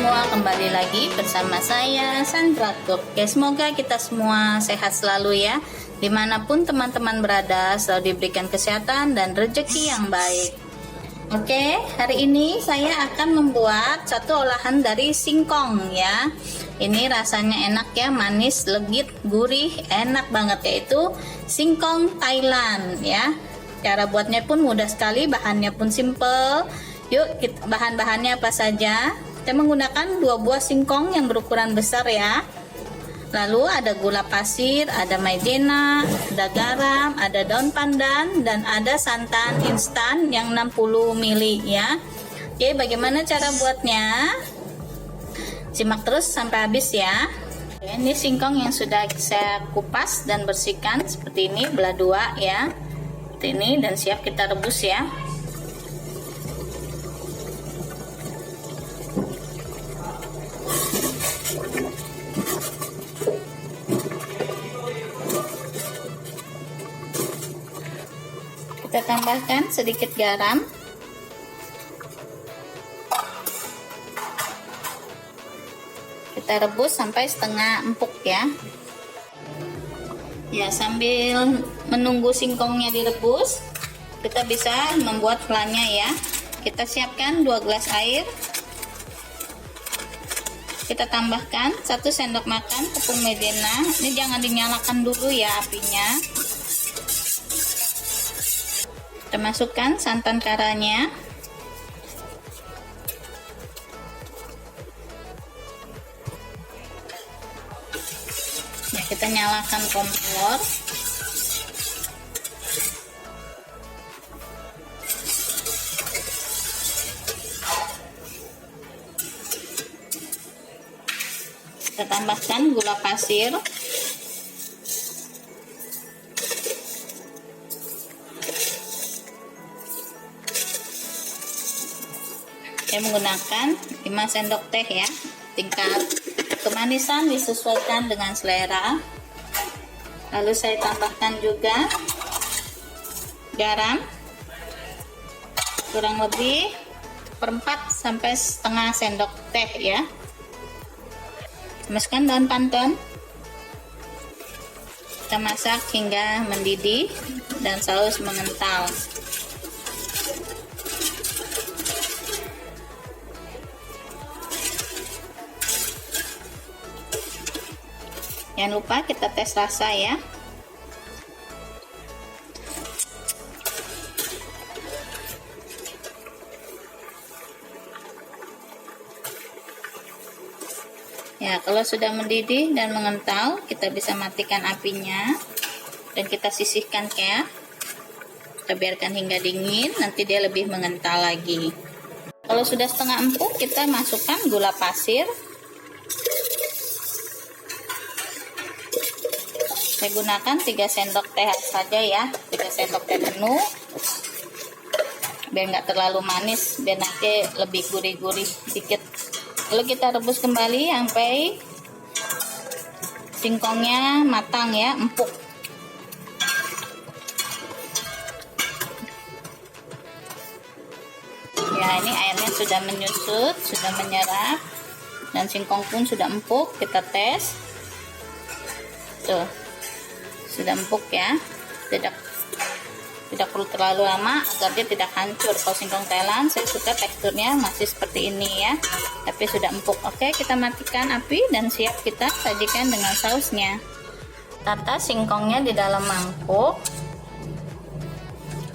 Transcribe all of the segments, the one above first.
semua, kembali lagi bersama saya Sandra Cook. Ya, semoga kita semua sehat selalu ya. Dimanapun teman-teman berada, selalu diberikan kesehatan dan rezeki yang baik. Oke, hari ini saya akan membuat satu olahan dari singkong ya. Ini rasanya enak ya, manis, legit, gurih, enak banget, yaitu singkong Thailand ya. Cara buatnya pun mudah sekali, bahannya pun simple. Yuk, bahan-bahannya apa saja? Kita menggunakan 2 buah singkong yang berukuran besar ya. Lalu ada gula pasir, ada maizena, ada garam, ada daun pandan, dan ada santan instan yang 60 ml ya. Oke, bagaimana cara buatnya? Simak terus sampai habis ya. Ini singkong yang sudah saya kupas dan bersihkan seperti ini, belah 2 ya. Seperti ini, dan siap kita rebus ya. Kita tambahkan sedikit garam, kita rebus sampai setengah empuk ya. Ya, sambil menunggu singkongnya direbus, kita bisa membuat flannya ya. Kita siapkan 2 gelas air, kita tambahkan 1 sendok makan tepung maizena. Ini jangan dinyalakan dulu ya apinya. Kita masukkan santan karanya, ya, kita nyalakan kompor. Kita tambahkan gula pasir, saya menggunakan 5 sendok teh ya. Tingkat kemanisan disesuaikan dengan selera. Lalu saya tambahkan juga garam kurang lebih 1/4 sampai setengah sendok teh ya. Masukkan daun pandan, kita masak hingga mendidih dan saus mengental. Jangan lupa kita tes rasa ya. Ya, kalau sudah mendidih dan mengental, kita bisa matikan apinya dan kita sisihkan ya. Kita biarkan hingga dingin, nanti dia lebih mengental lagi. Kalau sudah setengah empuk, kita masukkan gula pasir. Saya gunakan 3 sendok teh saja ya, 3 sendok teh penuh, biar nggak terlalu manis, biar nanti lebih gurih-gurih sedikit. Lalu kita rebus kembali sampai singkongnya matang ya, empuk. Ya, ini airnya sudah menyusut, sudah menyerap, dan singkong pun sudah empuk. Kita tes, tuh, sudah empuk ya. Tidak perlu terlalu lama agar dia tidak hancur. Kalau singkong Thailand saya suka teksturnya masih seperti ini ya, tapi sudah empuk. Oke, kita matikan api dan siap kita sajikan dengan sausnya. Tata singkongnya di dalam mangkuk,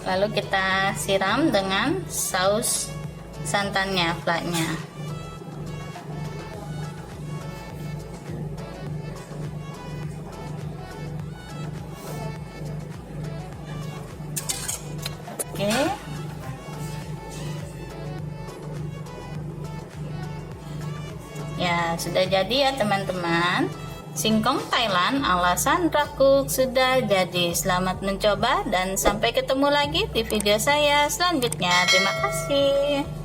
lalu kita siram dengan saus santannya, flaknya. Oke. Ya, sudah jadi ya teman-teman. Singkong Thailand ala Sandra Cook sudah jadi. Selamat mencoba dan sampai ketemu lagi di video saya selanjutnya. Terima kasih.